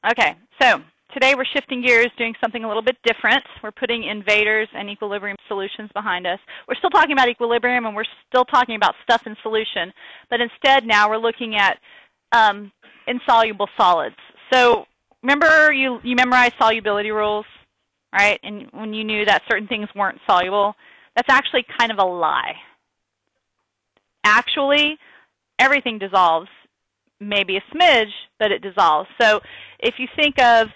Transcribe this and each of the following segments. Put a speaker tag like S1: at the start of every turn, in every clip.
S1: Okay, so today we're shifting gears, doing something a little bit different. We're putting invaders and equilibrium solutions behind us. We're still talking about equilibrium and we're still talking about stuff in solution, but instead now we're looking at insoluble solids. So remember you memorized solubility rules, right? And when you knew that certain things weren't soluble, that's actually kind of a lie. Actually, everything dissolves. Maybe a smidge, but it dissolves. So if you think of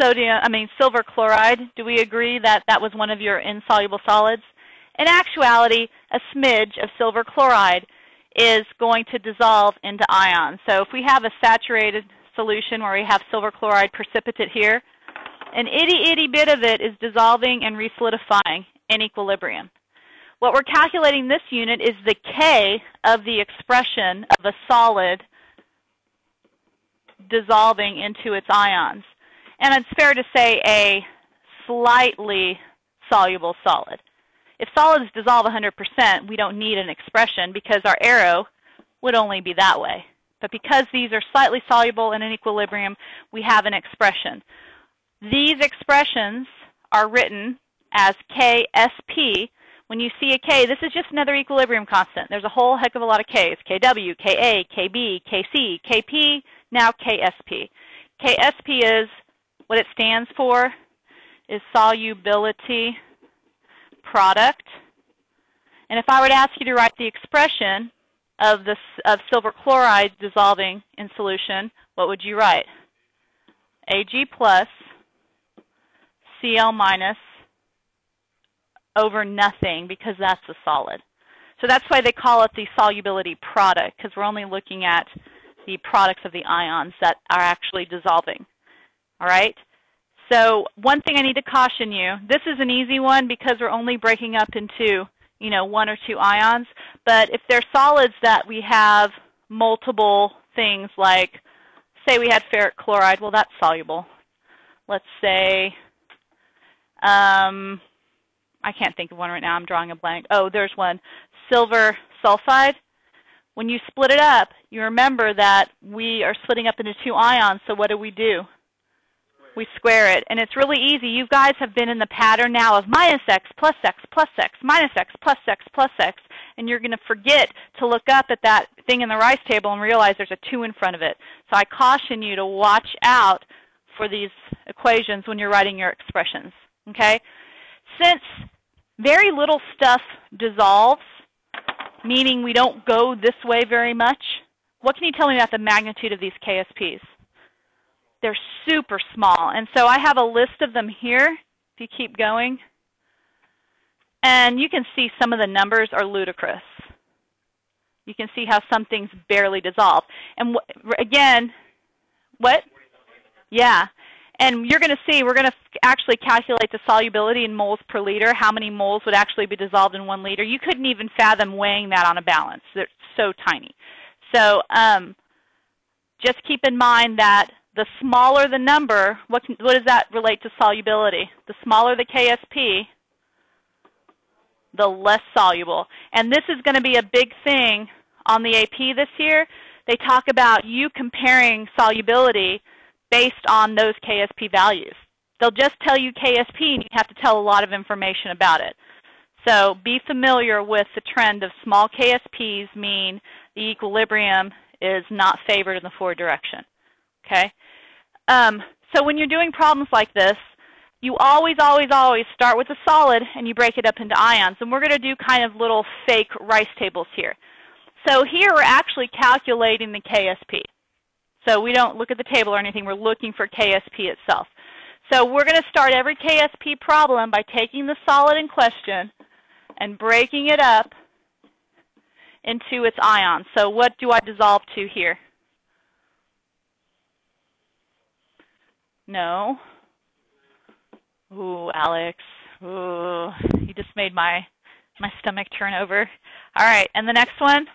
S1: silver chloride, do we agree that that was one of your insoluble solids? In actuality, a smidge of silver chloride is going to dissolve into ions. So if we have a saturated solution where we have silver chloride precipitate here, an itty bit of it is dissolving and resolidifying in equilibrium. What we're calculating this unit is the K of the expression of a solid dissolving into its ions. And it's fair to say a slightly soluble solid. If solids dissolve 100%, we don't need an expression because our arrow would only be that way. But because these are slightly soluble and in equilibrium, we have an expression. These expressions are written as KSP. When you see a K, this is just another equilibrium constant. There's a whole heck of a lot of Ks. KW, KA, KB, KC, KP, now KSP. KSP is what it stands for, is solubility product. And if I were to ask you to write the expression of silver chloride dissolving in solution, what would you write? Ag plus Cl minus over nothing, because that's a solid. So that's why they call it the solubility product, because we're only looking at the products of the ions that are actually dissolving. All right? So one thing I need to caution you, this is an easy one because we're only breaking up into, one or two ions. But if they're solids that we have multiple things like, say we had ferric chloride, well, that's soluble. Let's say, I can't think of one right now. I'm drawing a blank. Oh, there's one. Silver sulfide. When you split it up, you remember that we are splitting up into two ions, so what do? We square it. And it's really easy. You guys have been in the pattern now of minus x plus x plus x, minus x plus x plus x, and you're going to forget to look up at that thing in the rice table and realize there's a 2 in front of it. So I caution you to watch out for these equations when you're writing your expressions. Okay? Since very little stuff dissolves, meaning we don't go this way very much, what can you tell me about the magnitude of these KSPs? They're super small. And so I have a list of them here, if you keep going. And you can see some of the numbers are ludicrous. You can see how some things barely dissolve. And again, what? Yeah. And you're going to see, we're going to actually calculate the solubility in moles per liter, how many moles would actually be dissolved in 1 liter. You couldn't even fathom weighing that on a balance. They're so tiny. So just keep in mind that the smaller the number, what does that relate to solubility? The smaller the KSP, the less soluble. And this is going to be a big thing on the AP this year. They talk about you comparing solubility based on those KSP values. They'll just tell you KSP and you have to tell a lot of information about it. So be familiar with the trend of small KSPs mean the equilibrium is not favored in the forward direction. Okay? So when you're doing problems like this, you always start with a solid and you break it up into ions. And we're going to do kind of little fake rice tables here. So here we're actually calculating the KSP. So we don't look at the table or anything. We're looking for KSP itself. So we're going to start every KSP problem by taking the solid in question and breaking it up into its ions. So what do I dissolve to here? No. Ooh, Alex. Ooh, you just made my stomach turn over. All right, and the next one?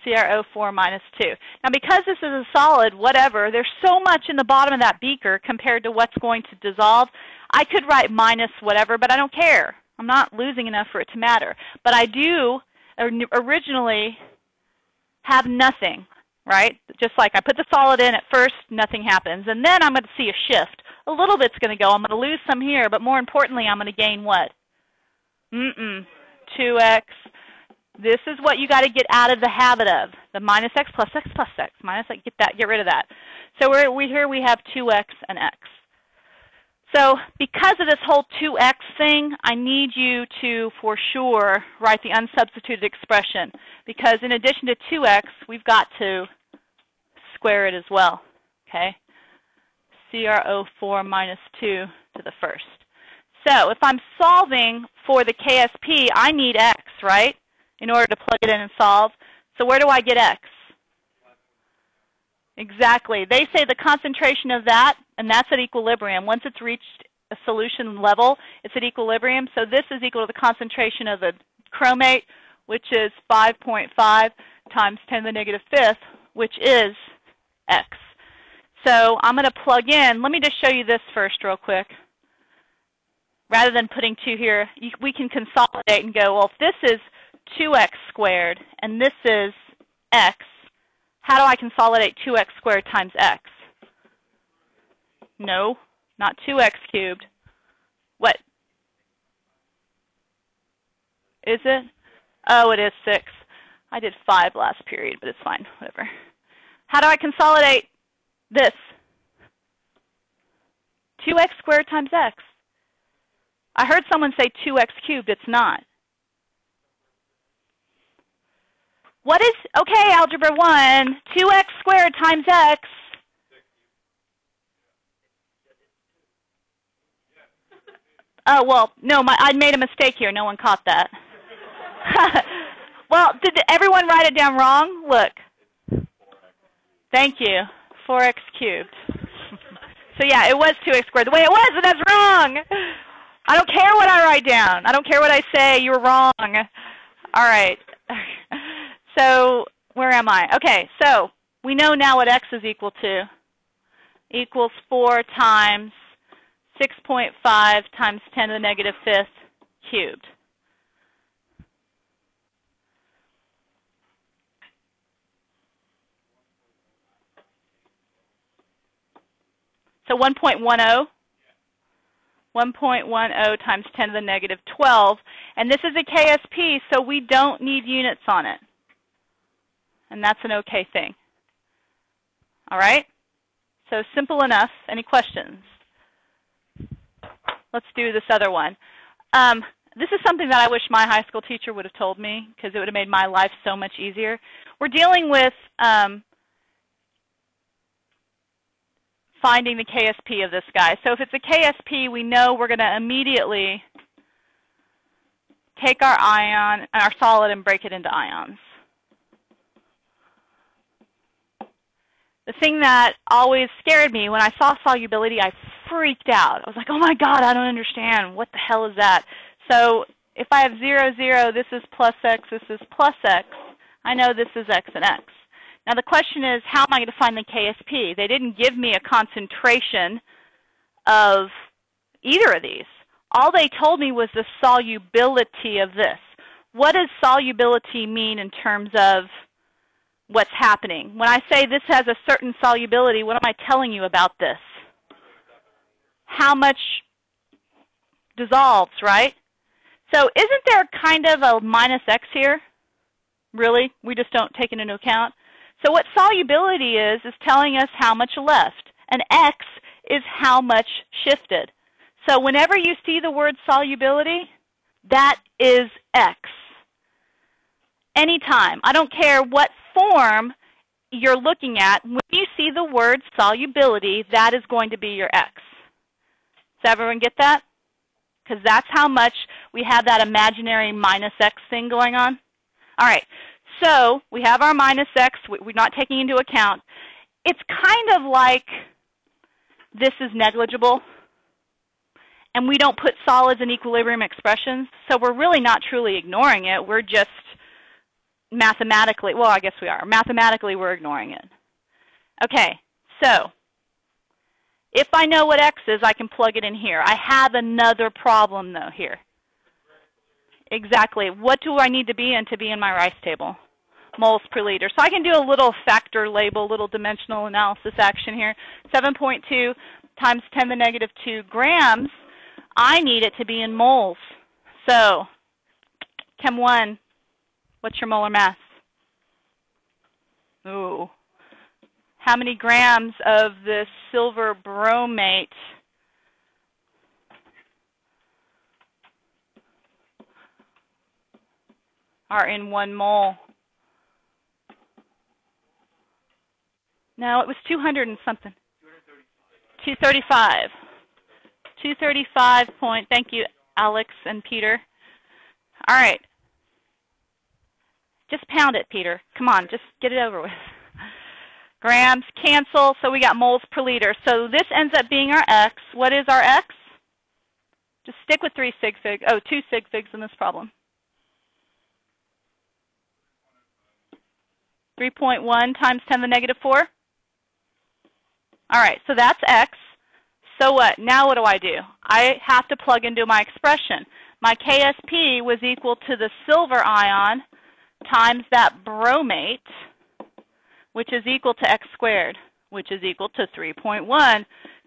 S1: CrO4 minus 2. Now because this is a solid, whatever, there's so much in the bottom of that beaker compared to what's going to dissolve. I could write minus whatever, but I don't care. I'm not losing enough for it to matter. But I do originally have nothing. right? Just like I put the solid in at first, nothing happens. And then I'm going to see a shift. A little bit's going to go. I'm going to lose some here, but more importantly, I'm going to gain what? 2x. This is what you got to get out of the habit of. The minus x plus x plus x. Minus x, get rid of that. So here we have 2x and x. So because of this whole 2x thing, I need you to, for sure, write the unsubstituted expression. Because in addition to 2x, we've got to square it as well. Okay? CR04 minus 2 to the first. So if I'm solving for the KSP, I need x, right, in order to plug it in and solve. So where do I get x? Exactly. They say the concentration of that, and that's at equilibrium. Once it's reached a solution level, it's at equilibrium. So this is equal to the concentration of the chromate, which is 5.5 times 10 to the negative fifth, which is x. So I'm going to plug in. Let me just show you this first real quick. Rather than putting 2 here, we can consolidate and go, well, if this is 2x squared and this is x, how do I consolidate 2x squared times x? No, not 2x cubed. What? Is it? Oh, it is 6. I did 5 last period, but it's fine, whatever. How do I consolidate this? 2x squared times x. I heard someone say 2x cubed. It's not. What is, okay, Algebra 1, 2x squared times x. Oh, well, no, I made a mistake here. No one caught that. Well, did everyone write it down wrong? Look. Thank you. 4x cubed. So, yeah, it was 2x squared. The way it was, but that's wrong. I don't care what I write down. I don't care what I say. You're wrong. All right. So where am I? Okay, so we know now what x is equal to. Equals 4 times 6.5 times 10 to the negative fifth cubed. So 1.10. 1.10 times 10 to the negative 12. And this is a KSP, so we don't need units on it. And that's an okay thing. All right? So simple enough. Any questions? Let's do this other one. This is something that I wish my high school teacher would have told me, because it would have made my life so much easier. We're dealing with finding the KSP of this guy. So if it's a KSP, we know we're going to immediately take our ion, our solid, and break it into ions. The thing that always scared me, when I saw solubility, I freaked out. I was like, oh my God, I don't understand. What the hell is that? So if I have 0, 0, this is plus x, this is plus x, I know this is x and x. Now the question is, how am I going to find the KSP? They didn't give me a concentration of either of these. All they told me was the solubility of this. What does solubility mean in terms of what's happening? When I say this has a certain solubility, what am I telling you about this? How much dissolves, right? So isn't there kind of a minus x here? Really? We just don't take it into account? So what solubility is telling us how much left. And x is how much shifted. So whenever you see the word solubility, that is x. Anytime. I don't care what form you're looking at. When you see the word solubility, that is going to be your x. Does everyone get that? Because that's how much we have that imaginary minus x thing going on. All right. So we have our minus x. We're not taking into account. It's kind of like this is negligible. And we don't put solids in equilibrium expressions. So we're really not truly ignoring it. We're just mathematically, well, I guess we are. Mathematically, we're ignoring it. Okay, so if I know what x is, I can plug it in here. I have another problem, though, here. Exactly. What do I need to be in my rice table? moles per liter. So I can do a little factor label, little dimensional analysis action here. 7.2 times 10 to the negative 2 grams. I need it to be in moles. So, Chem 1, what's your molar mass? Ooh. How many grams of this silver bromate are in 1 mole? No, it was 200 and something. 235. 235 point. Thank you, Alex and Peter. All right. Just pound it, Peter. Come on, just get it over with. Grams cancel, so we got moles per liter. So this ends up being our X. What is our X? Just stick with 2 sig figs in this problem. 3.1 times 10 to the negative 4. All right, so that's X. So what? Now what do? I have to plug into my expression. My KSP was equal to the silver ion times that bromate, which is equal to X squared, which is equal to 3.1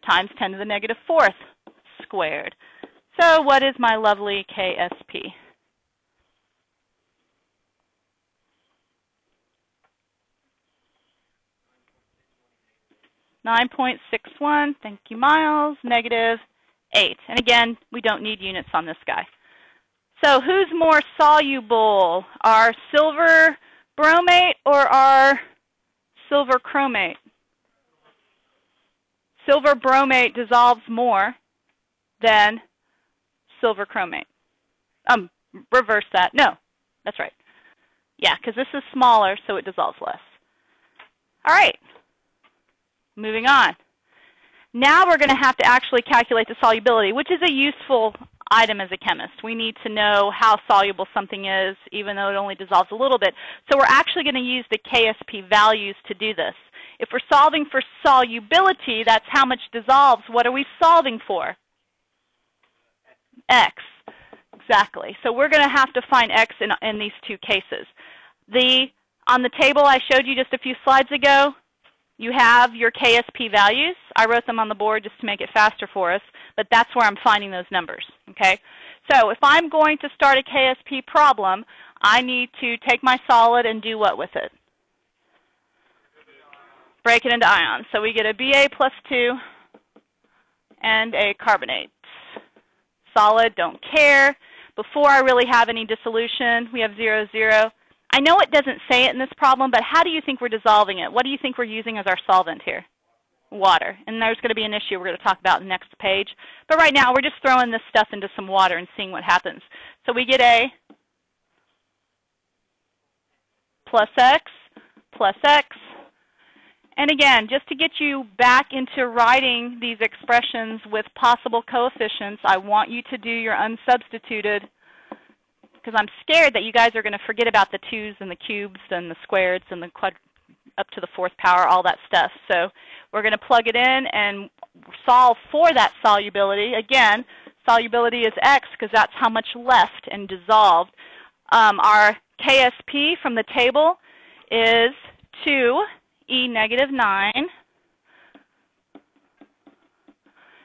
S1: times 10 to the negative 4th squared. So what is my lovely KSP? (9.61), thank you, Miles, -8. And again, we don't need units on this guy. So who's more soluble, our silver bromate or our silver chromate? Silver bromate dissolves more than silver chromate. Reverse that. No, that's right. Yeah, because this is smaller, so it dissolves less. All right. Moving on. Now we're going to have to actually calculate the solubility, which is a useful item as a chemist. We need to know how soluble something is, even though it only dissolves a little bit. So we're actually going to use the KSP values to do this. If we're solving for solubility, that's how much dissolves. What are we solving for? X. Exactly. So we're going to have to find X in these two cases. On the table I showed you just a few slides ago, you have your KSP values. I wrote them on the board just to make it faster for us, but that's where I'm finding those numbers, okay? So if I'm going to start a KSP problem, I need to take my solid and do what with it? Break it into ions. So we get a Ba+2 and a carbonate. Solid, don't care. Before I really have any dissolution, we have 0, 0. I know it doesn't say it in this problem, but how do you think we're dissolving it? What do you think we're using as our solvent here? Water. And there's going to be an issue we're going to talk about in the next page. But right now, we're just throwing this stuff into some water and seeing what happens. So we get A plus X plus X. And again, just to get you back into writing these expressions with possible coefficients, I want you to do your unsubstituted, because I'm scared that you guys are going to forget about the 2's and the cubes and the squareds and the up to the 4th power, all that stuff. So we're going to plug it in and solve for that solubility. Again, solubility is X because that's how much left and dissolved. Our KSP from the table is 2E-9,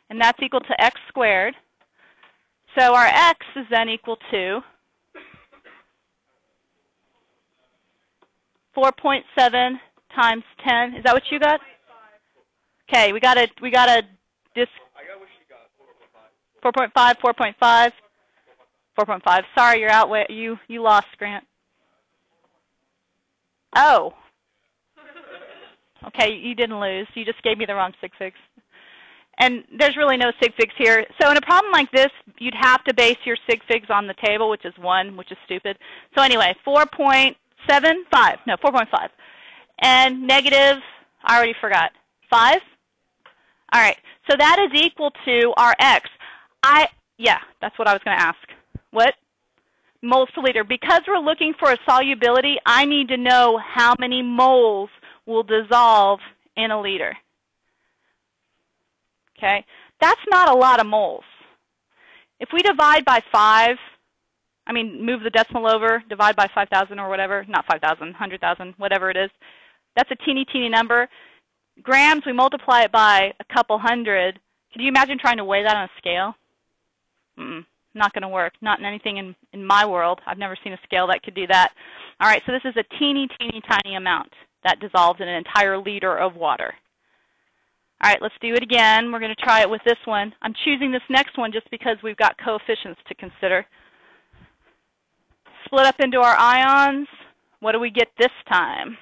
S1: and that's equal to X squared. So our X is then equal to 4.7 times 10. Is that what you got? Okay, we got a I got what she got. 4.5. 4.5. 4.5. Sorry, you're out. You lost, Grant. Oh. Okay, you didn't lose. You just gave me the wrong sig figs. And there's really no sig figs here. So in a problem like this, you'd have to base your sig figs on the table, which is 1, which is stupid. So anyway, 4.75. No, 4.5. And negative, I already forgot, 5? All right, so that is equal to our X. Yeah, that's what I was going to ask. What? Moles per liter. Because we're looking for a solubility, I need to know how many moles will dissolve in a liter. Okay, that's not a lot of moles. If we divide by 5, I mean, move the decimal over, divide by 5,000 or whatever. Not 5,000, 100,000, whatever it is. That's a teeny, teeny number. Grams, we multiply it by a couple hundred. Can you imagine trying to weigh that on a scale? Not going to work. Not in anything in my world. I've never seen a scale that could do that. All right, so this is a teeny, teeny, tiny amount that dissolves in an entire liter of water. All right, let's do it again. We're going to try it with this one. I'm choosing this next one just because we've got coefficients to consider. Split up into our ions. What do we get this time?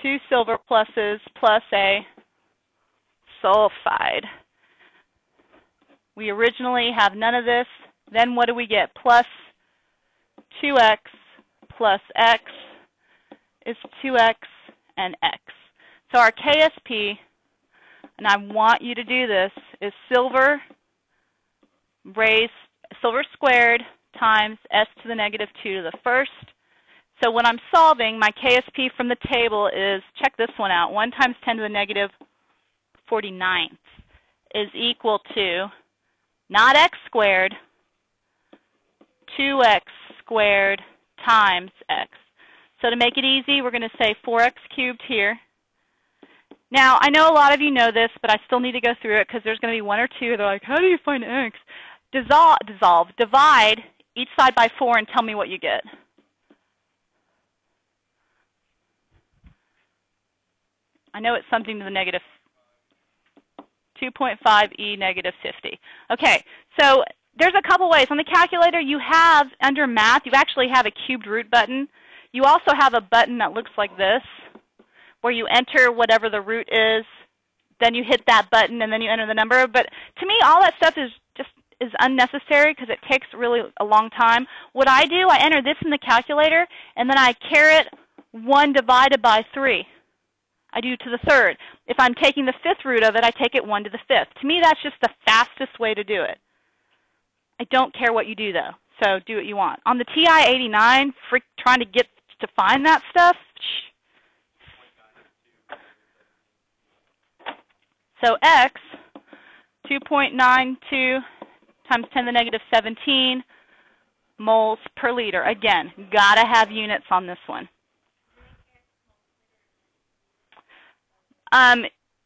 S1: 2 silver pluses plus a sulfide. We originally have none of this. Then what do we get? Plus 2x plus x is 2x and x. So our KSP, and I want you to do this, is silver squared times s to the negative 2 to the first. So when I'm solving, my KSP from the table is, check this one out, 1 times 10 to the negative 49th is equal to, not x squared, 2x squared times x. So to make it easy, we're going to say 4x cubed here. Now, I know a lot of you know this, but I still need to go through it because there's going to be one or two that are like, how do you find x? Divide each side by 4 and tell me what you get. I know it's something to the negative 2.5 e negative 50. Okay, so there's a couple ways. On the calculator, you have, under math, you actually have a cubed root button. You also have a button that looks like this, where you enter whatever the root is, then you hit that button, and then you enter the number. But to me, all that stuff is unnecessary because it takes really a long time. What I do, I enter this in the calculator, and then I caret 1 divided by 3. I do to the third. If I'm taking the 5th root of it, I take it 1 to the 5th. To me, that's just the fastest way to do it. I don't care what you do, though, so do what you want. On the TI-89, trying to get to find that stuff, so x, 2.92 times 10 to the negative 17 moles per liter. Again, got to have units on this one.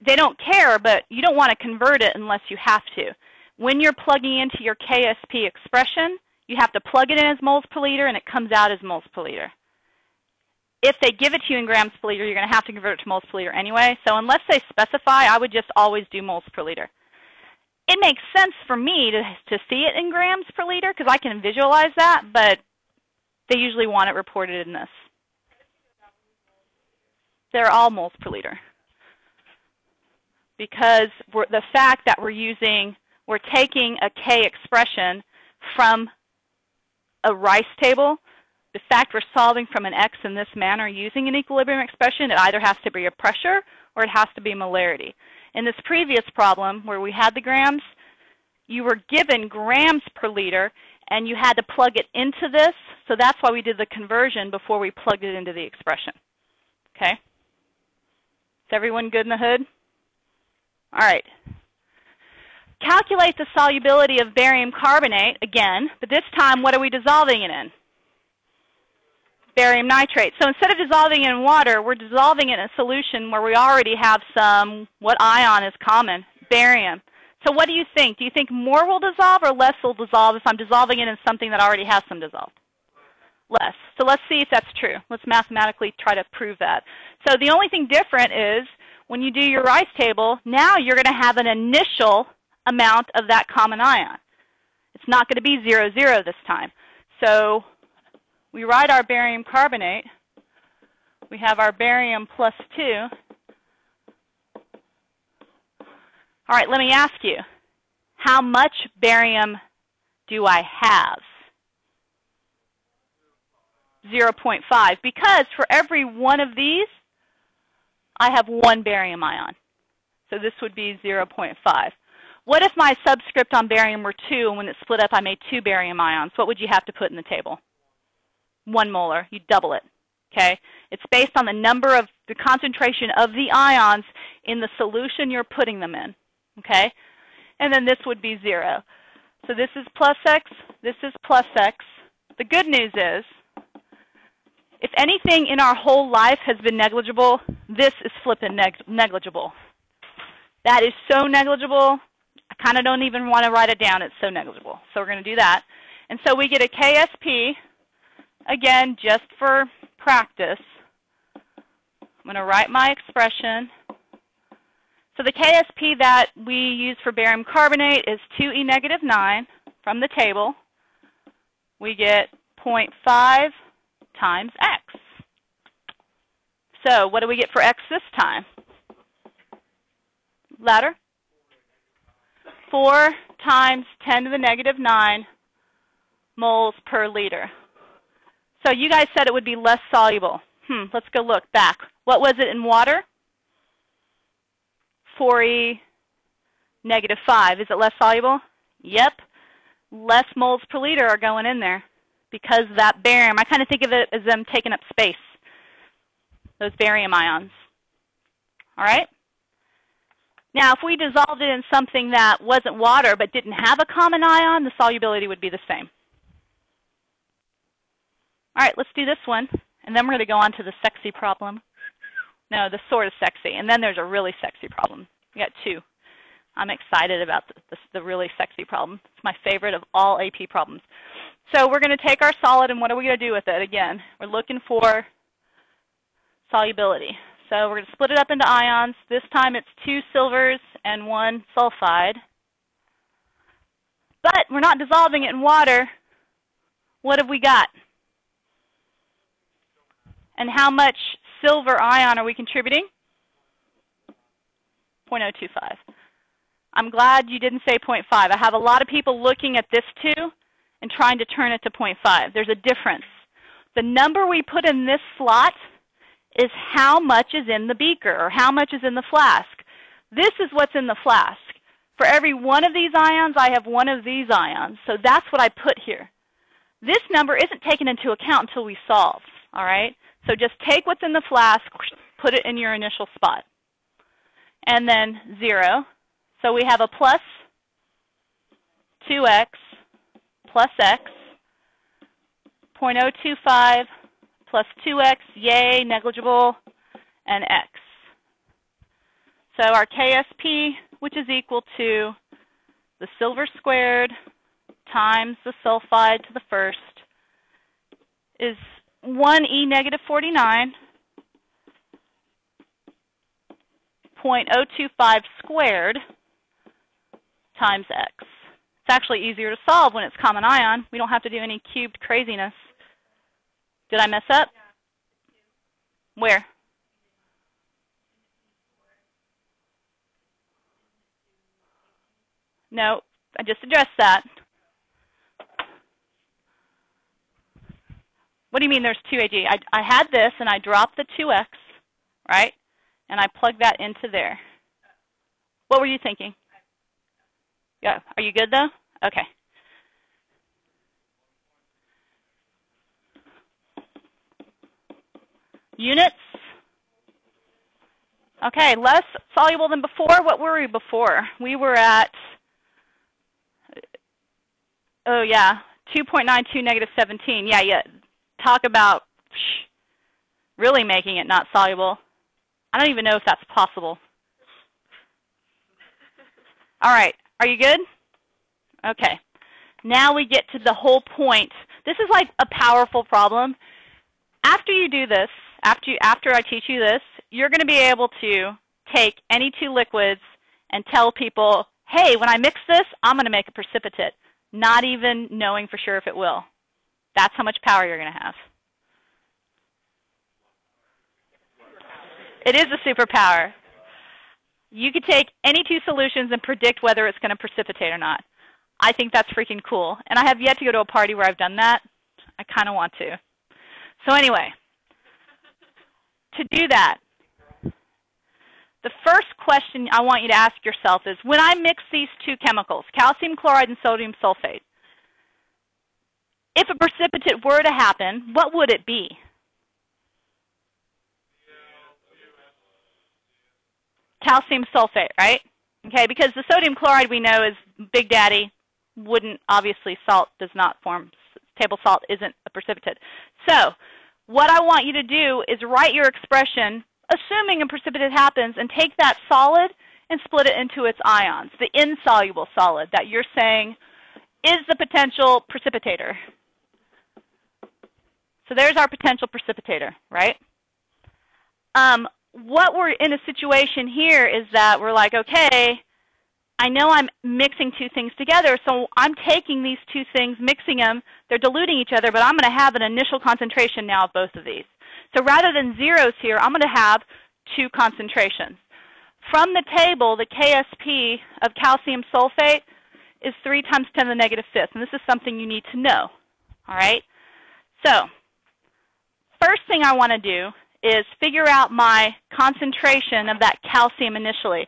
S1: They don't care, but you don't want to convert it unless you have to. When you're plugging into your KSP expression, you have to plug it in as moles per liter, and it comes out as moles per liter. If they give it to you in grams per liter, you're going to have to convert it to moles per liter anyway. So unless they specify, I would just always do moles per liter. It makes sense for me to see it in grams per liter because I can visualize that, but they usually want it reported in this. They're all moles per liter. Because the fact that we're taking a K expression from a rice table, the fact we're solving from an X in this manner using an equilibrium expression, it either has to be a pressure or it has to be molarity. In this previous problem where we had the grams, you were given grams per liter and you had to plug it into this, so that's why we did the conversion before we plugged it into the expression. Okay? Is everyone good in the hood? All right. Calculate the solubility of barium carbonate again, but this time what are we dissolving it in? Barium nitrate. So instead of dissolving it in water, we're dissolving it in a solution where we already have some, what ion is common? Barium. So what do you think? Do you think more will dissolve or less will dissolve if I'm dissolving it in something that already has some dissolved? Less. So let's see if that's true. Let's mathematically try to prove that. So the only thing different is when you do your rice table, now you're going to have an initial amount of that common ion. It's not going to be 0, 0 this time. So we write our barium carbonate. We have our barium plus 2. All right, let me ask you, how much barium do I have? 0.5, because for every one of these, I have 1 barium ion. So this would be 0.5. What if my subscript on barium were 2, and when it split up, I made 2 barium ions? What would you have to put in the table? 1 molar. You double it. Okay? It's based on the number of the concentration of the ions in the solution you're putting them in. Okay? And then this would be 0. So this is plus x, this is plus x. The good news is, if anything in our whole life has been negligible, this is flippin' negligible. That is so negligible, I kind of don't even want to write it down. It's so negligible. So we're going to do that. And so we get a KSP, again, just for practice. I'm going to write my expression. So the KSP that we use for barium carbonate is 2e negative 9 from the table. We get 0.5 times x. So what do we get for x this time? Ladder? 4 times 10 to the negative 9 moles per liter. So you guys said it would be less soluble. Let's go look back. What was it in water? 4e negative 5. Is it less soluble? Yep. Less moles per liter are going in there because that barium, I kind of think of it as them taking up space, those barium ions. All right? Now, if we dissolved it in something that wasn't water but didn't have a common ion, the solubility would be the same. All right, let's do this one, and then we're going to go on to the sexy problem. No, the sort of sexy, and then there's a really sexy problem. We got two. I'm excited about the really sexy problem. It's my favorite of all AP problems. So we're going to take our solid, and what are we going to do with it? Again, we're looking for solubility. So we're going to split it up into ions. This time it's 2 silvers and 1 sulfide. But we're not dissolving it in water. What have we got? And how much silver ion are we contributing? 0.025. I'm glad you didn't say 0.5. I have a lot of people looking at this too and trying to turn it to 0.5. There's a difference. The number we put in this slot is how much is in the beaker or how much is in the flask. This is what's in the flask. For every one of these ions, I have one of these ions. So that's what I put here. This number isn't taken into account until we solve. All right? So just take what's in the flask, put it in your initial spot. And then 0. So we have a plus 2x plus x, 0.025 plus 2x, yay, negligible, and x. So our KSP, which is equal to the silver squared times the sulfide to the first, is 1e negative 49, 0.025 squared times x. It's actually easier to solve when it's common ion. We don't have to do any cubed craziness. Did I mess up? Where? No, I just addressed that. What do you mean there's 2 Ag? I had this and I dropped the 2x, right? And I plugged that into there. What were you thinking? Yeah. Are you good though? Okay. Units. Okay, less soluble than before. What were we before? We were at, oh yeah, 2.92 negative 17. Yeah. Talk about really making it not soluble. I don't even know if that's possible. All right, are you good? Okay. Now we get to the whole point. This is like a powerful problem. After you do this, after I teach you this, you're going to be able to take any two liquids and tell people, hey, when I mix this, I'm going to make a precipitate, not even knowing for sure if it will. That's how much power you're going to have. It is a superpower. You could take any two solutions and predict whether it's going to precipitate or not. I think that's freaking cool. And I have yet to go to a party where I've done that. I kind of want to. So anyway, to do that, the first question I want you to ask yourself is, when I mix these two chemicals, calcium chloride and sodium sulfate, if a precipitate were to happen, what would it be? Calcium sulfate, right? Okay, because the sodium chloride we know is Big Daddy, wouldn't, obviously salt does not form, table salt isn't a precipitate. So what I want you to do is write your expression, assuming a precipitate happens, and take that solid and split it into its ions, the insoluble solid that you're saying is the potential precipitator. So there's our potential precipitator, right? What we're in a situation here is that we're like, okay, I know I'm mixing two things together, so I'm taking these two things, mixing them, they're diluting each other, but I'm going to have an initial concentration now of both of these. So rather than zeros here, I'm going to have two concentrations. From the table, the KSP of calcium sulfate is 3 times 10 to the negative fifth, and this is something you need to know, all right? So first thing I want to do is figure out my concentration of that calcium initially.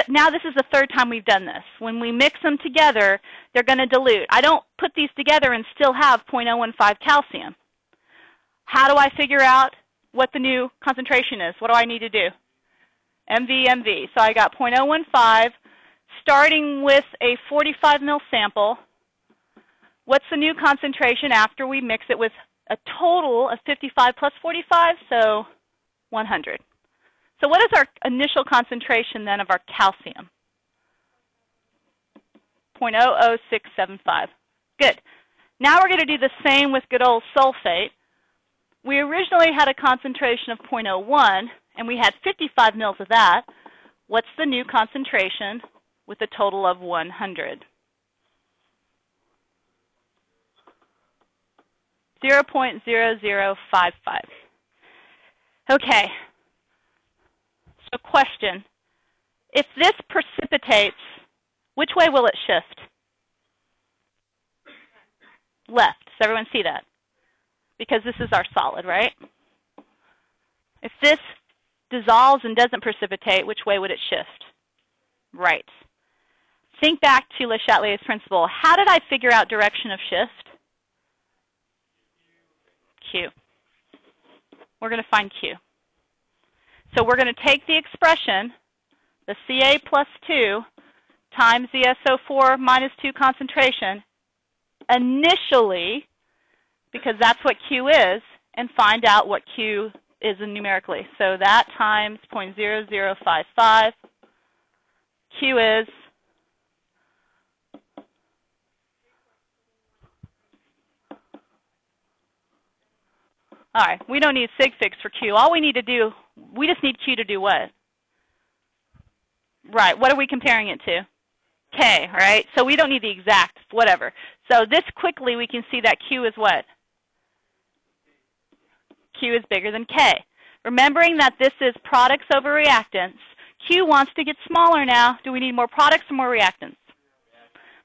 S1: Now this is the third time we've done this. When we mix them together, they're going to dilute. I don't put these together and still have 0.015 calcium. How do I figure out what the new concentration is? What do I need to do? MV. So I got 0.015, starting with a 45 ml sample. What's the new concentration after we mix it with a total of 55 plus 45, so 100. So what is our initial concentration then of our calcium? 0.00675. Good. Now we're going to do the same with good old sulfate. We originally had a concentration of 0.01, and we had 55 mils of that. What's the new concentration with a total of 100? 0.0055. Okay. So question, if this precipitates, which way will it shift? Left. Does everyone see that? Because this is our solid, right? If this dissolves and doesn't precipitate, which way would it shift? Right. Think back to Le Chatelier's principle. How did I figure out direction of shift? Q. We're going to find Q. So we're going to take the expression, the Ca plus 2 times the SO4 minus 2 concentration, initially, because that's what Q is, and find out what Q is numerically. So that times 0.0055, Q is all right, we don't need sig figs for Q. All we need to do, we just need Q to do what? Right, what are we comparing it to? K, right? So we don't need the exact, whatever. So this quickly we can see that Q is what? Q is bigger than K. Remembering that this is products over reactants, Q wants to get smaller now. Do we need more products or more reactants?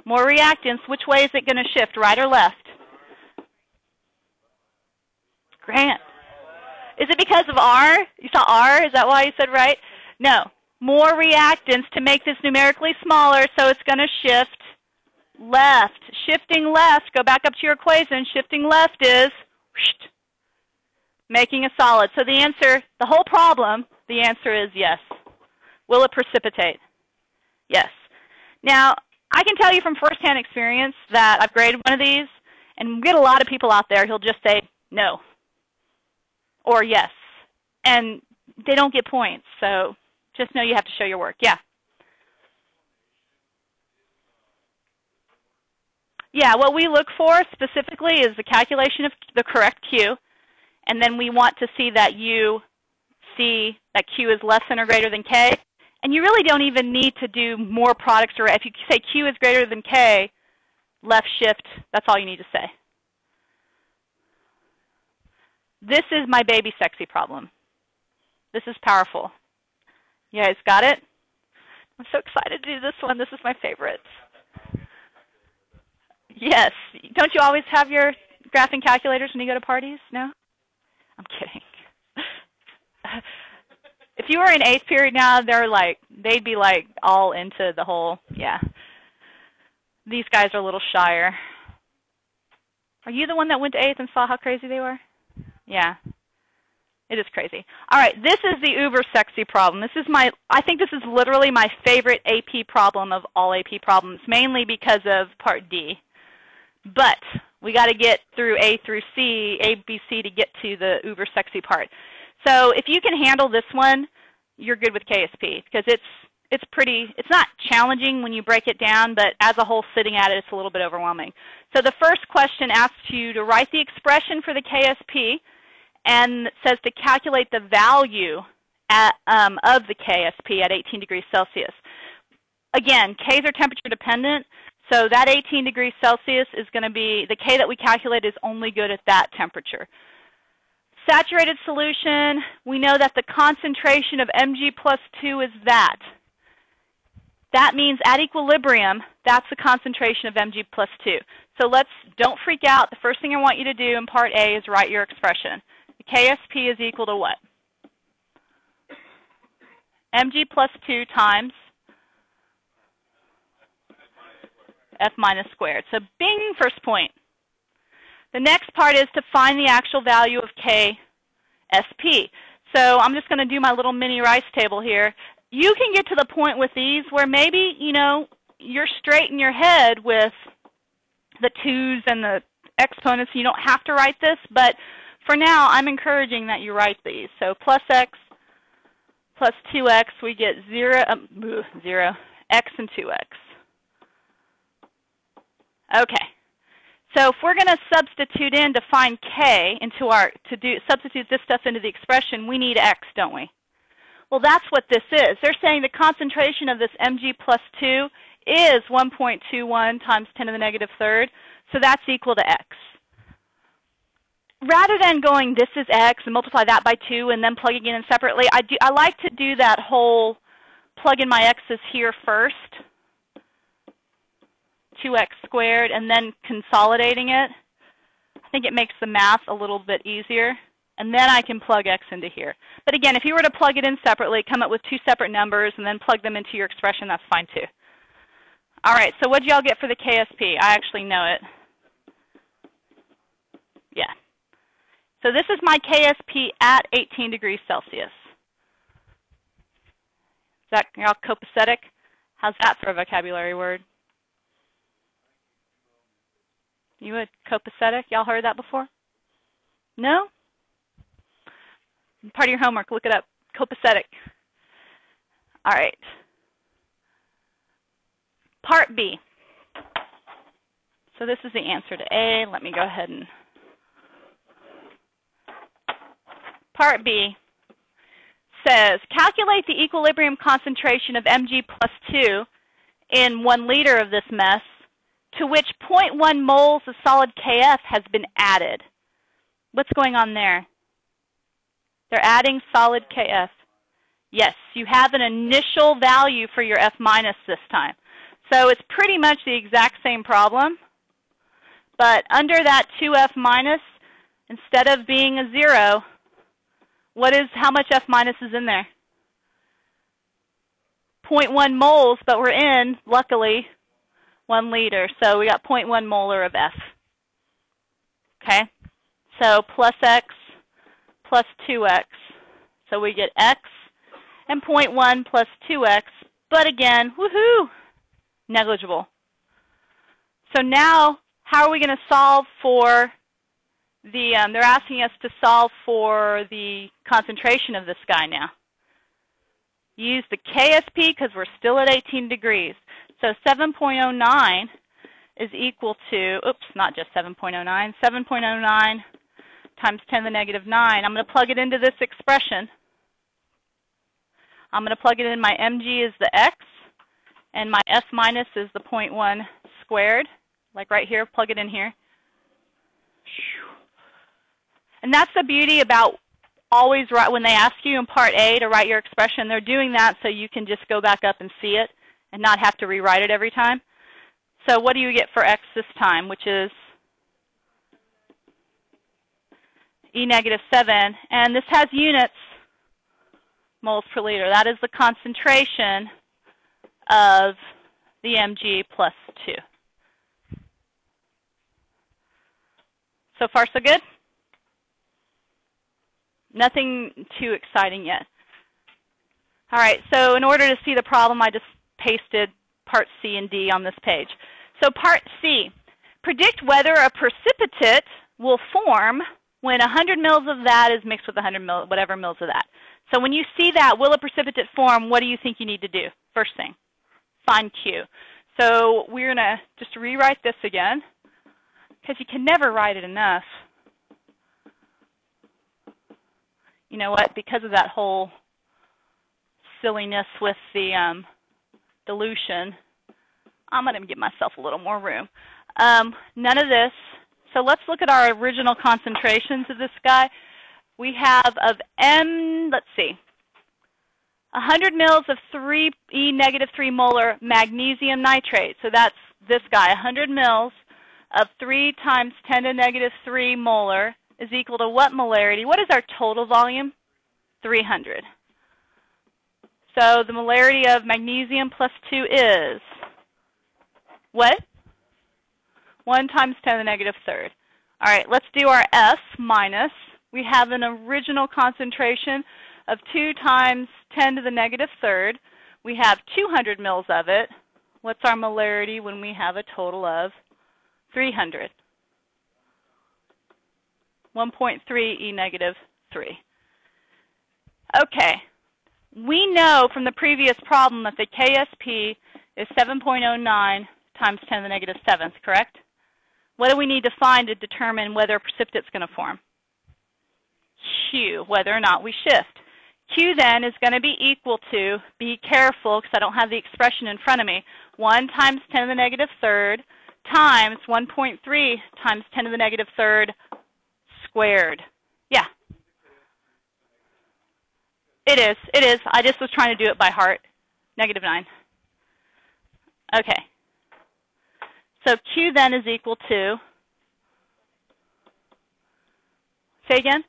S1: More reactants. Which way is it going to shift, right or left? Grant. Is it because of R? You saw R? Is that why you said right? No. More reactants to make this numerically smaller, so it's going to shift left. Shifting left, go back up to your equation. Shifting left is making a solid. So the answer, the whole problem, the answer is yes. Will it precipitate? Yes. Now, I can tell you from firsthand experience that I've graded one of these, and we get a lot of people out there who'll just say no or yes, and they don't get points. So just know you have to show your work. Yeah. Yeah, what we look for specifically is the calculation of the correct Q, and then we want to see that you see that Q is less than or greater than K. And you really don't even need to do more products, or if you say Q is greater than K, left shift, that's all you need to say. This is my baby sexy problem. This is powerful. You guys got it? I'm so excited to do this one. This is my favorite. Yes. Don't you always have your graphing calculators when you go to parties? No? I'm kidding. If you were in 8th period now, they'd be like all into the whole, yeah. These guys are a little shyer. Are you the one that went to 8th and saw how crazy they were? Yeah. It is crazy. All right, this is the uber sexy problem. This is I think this is literally my favorite AP problem of all AP problems, mainly because of Part D. But we got to get through A through C, A, B, C to get to the uber sexy part. So if you can handle this one, you're good with KSP, because it's not challenging when you break it down, but as a whole sitting at it, it's a little bit overwhelming. So the first question asks you to write the expression for the KSP, and it says to calculate the value of the KSP at 18 degrees Celsius. Again, Ks are temperature dependent, so that 18 degrees Celsius is going to be, the K that we calculate is only good at that temperature. Saturated solution, we know that the concentration of Mg plus 2 is that. That means at equilibrium, that's the concentration of Mg plus 2. So don't freak out. The first thing I want you to do in Part A is write your expression. The KSP is equal to what? Mg plus 2 times F minus squared. So bing, first point. The next part is to find the actual value of KSP. So I'm just going to do my little mini rice table here. You can get to the point with these where maybe, you're straight in your head with the 2's and the exponents. You don't have to write this, but for now, I'm encouraging that you write these. So plus x plus 2x, we get 0, x and 2x. Okay. So if we're going to substitute in to find K substitute this stuff into the expression, we need X, don't we? Well, that's what this is. They're saying the concentration of this Mg plus 2 is 1.21 times 10 to the negative third, so that's equal to X. Rather than going this is X and multiply that by 2 and then plugging it in separately, I like to do that whole plug in my X's here first. 2x squared, and then consolidating it. I think it makes the math a little bit easier. And then I can plug x into here. But again, if you were to plug it in separately, come up with 2 separate numbers, and then plug them into your expression, that's fine too. All right, so what did y'all get for the KSP? I actually know it. Yeah. So this is my KSP at 18 degrees Celsius. Is that y'all copacetic? How's that for a vocabulary word? You would copacetic? Y'all heard that before? No? Part of your homework, look it up. Copacetic. All right. Part B. So this is the answer to A. Let me go ahead and... Part B says, calculate the equilibrium concentration of Mg plus 2 in 1 liter of this mess, to which 0.1 moles of solid Kf has been added. What's going on there? They're adding solid Kf. Yes, you have an initial value for your F minus this time. So it's pretty much the exact same problem, but under that 2F minus, instead of being a 0, how much F minus is in there? 0.1 moles, but we're in, luckily, 1 liter. So we got 0.1 molar of F. Okay? So plus X plus 2X. So we get X and 0.1 plus 2X. But again, woohoo, negligible. So now, how are we going to solve for the, they're asking us to solve for the concentration of this guy now. Use the KSP because we're still at 18 degrees. So 7.09 is equal to, oops, not just 7.09, 7.09 times 10 to the negative 9. I'm going to plug it into this expression. I'm going to plug it in. My Mg is the X, and my F minus is the 0.1 squared. Like right here, plug it in here. And that's the beauty about always write, when they ask you in Part A to write your expression, they're doing that so you can just go back up and see it and not have to rewrite it every time. So what do you get for X this time, which is E negative 7. And this has units, moles per liter. That is the concentration of the Mg plus 2. So far, so good? Nothing too exciting yet. All right, so in order to see the problem, I just pasted part C and D on this page. So part C, predict whether a precipitate will form when 100 mils of that is mixed with 100 whatever mils of that. So when you see that, will a precipitate form, what do you think you need to do? First thing, find Q. So we're going to just rewrite this again, because you can never write it enough. You know what? Because of that whole silliness with the dilution, I'm going to give myself a little more room. None of this. So let's look at our original concentrations of this guy. We have of M, let's see, 100 mils of 3E-3 molar magnesium nitrate. So that's this guy, 100 mils of 3 times 10 to negative 3 molar is equal to what molarity? What is our total volume? 300. So the molarity of magnesium plus 2 is what? 1 times 10 to the negative third. All right, let's do our S minus. We have an original concentration of 2 times 10 to the negative third. We have 200 mils of it. What's our molarity when we have a total of 300? 1.3 E negative 3. Okay. We know from the previous problem that the KSP is 7.09 times 10 to the negative 7th, correct? What do we need to find to determine whether a precipitate's going to form? Q, whether or not we shift. Q then is going to be equal to, be careful because I don't have the expression in front of me, 1 times 10 to the negative third times 1.3 times 10 to the negative third squared. Yeah. It is. It is. I just was trying to do it by heart. Negative 9. Okay. So Q then is equal to, say again?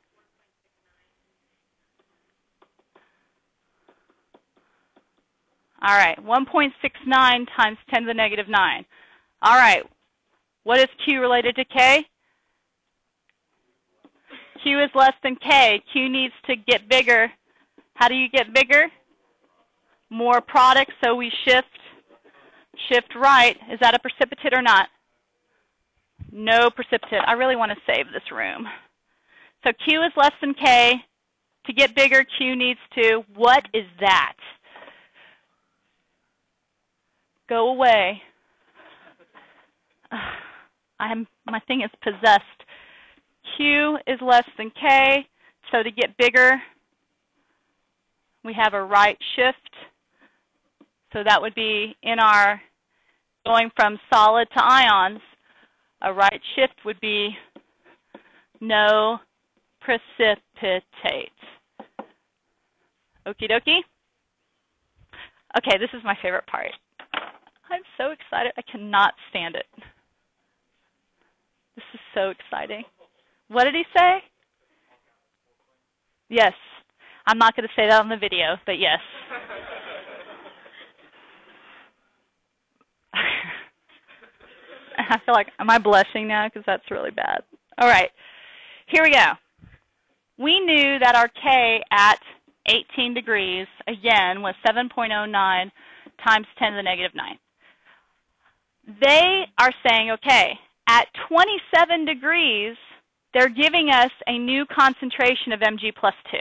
S1: All right, 1.69 times 10 to the negative 9. All right, what is Q related to K? Q is less than K. Q needs to get bigger. How do you get bigger? More product, so we shift right. Is that a precipitate or not? No precipitate. I really want to save this room. So Q is less than K. To get bigger, Q needs to, what is that? Go away. My thing is possessed. Q is less than K, so to get bigger, we have a right shift. So that would be in our going from solid to ions, a right shift would be no precipitate. Okie dokie? Okay, this is my favorite part. I'm so excited. I cannot stand it. This is so exciting. What did he say? Yes. I'm not going to say that on the video, but yes. I feel like, am I blushing now? Because that's really bad. All right. Here we go. We knew that our K at 18 degrees, again, was 7.09 times 10 to the negative 9. They are saying, okay, at 27 degrees, they're giving us a new concentration of Mg plus 2.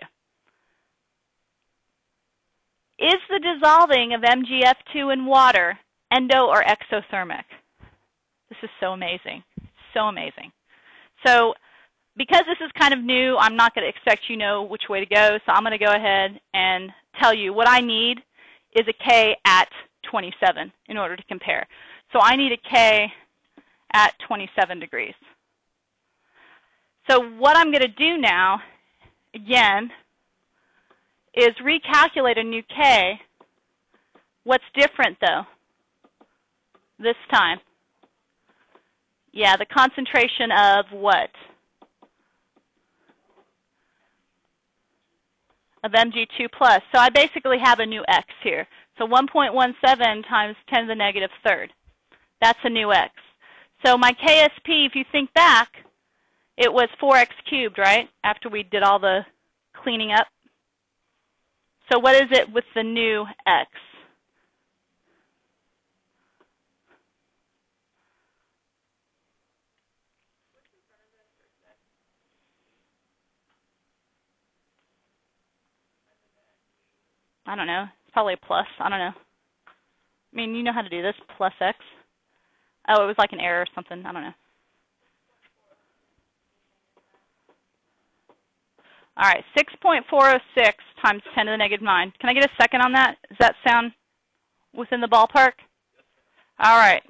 S1: Is the dissolving of MgF2 in water endo or exothermic? This is so amazing, so amazing. So because this is kind of new, I'm not going to expect you know which way to go, so I'm going to go ahead and tell you what I need is a K at 27 in order to compare. So I need a K at 27 degrees. So what I'm going to do now, again, is recalculate a new K. What's different, though, this time? Yeah, the concentration of what? Of Mg2 plus. So I basically have a new X here. So 1.17 times 10 to the negative third. That's a new X. So my KSP, if you think back, it was 4x cubed, right? After we did all the cleaning up. So what is it with the new X? I don't know. It's probably a plus. I don't know. I mean, you know how to do this. Plus X. Oh, it was like an error or something. I don't know. All right, 6.406 times 10 to the negative 9. Can I get a second on that? Does that sound within the ballpark? All right,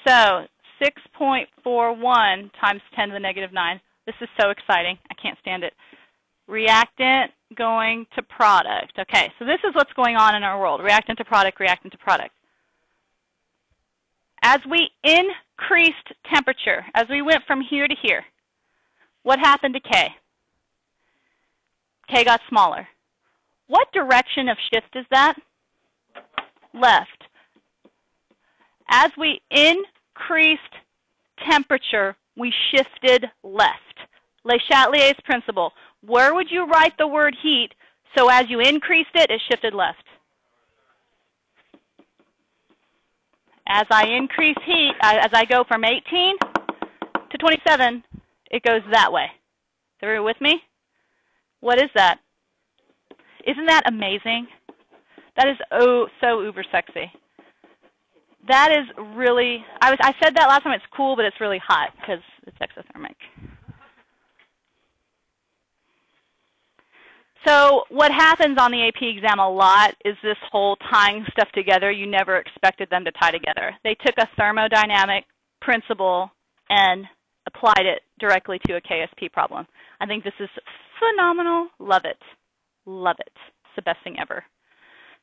S1: so 6.41 times 10 to the negative 9. This is so exciting. I can't stand it. Reactant going to product. Okay, so this is what's going on in our world. Reactant to product, reactant to product. As we increased temperature, as we went from here to here, what happened to K? K got smaller. What direction of shift is that? Left. As we increased temperature, we shifted left. Le Chatelier's principle. Where would you write the word heat so as you increased it, it shifted left? As I increase heat, as I go from 18 to 27, it goes that way. Is everyone with me? What is that? Isn't that amazing? That is oh so uber sexy. That is really, I said that last time, it's cool, but it's really hot because it's exothermic. So what happens on the AP exam a lot is this whole tying stuff together you never expected them to tie together. They took a thermodynamic principle and applied it directly to a KSP problem. I think this is phenomenal. Love it. Love it. It's the best thing ever.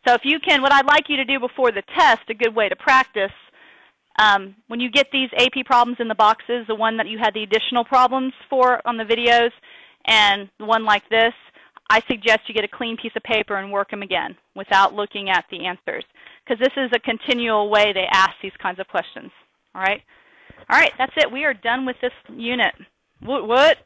S1: So if you can, what I'd like you to do before the test, a good way to practice, when you get these AP problems in the boxes, the one that you had the additional problems for on the videos, and the one like this, I suggest you get a clean piece of paper and work them again without looking at the answers, because this is a continual way they ask these kinds of questions. All right? All right, that's it. We are done with this unit. What?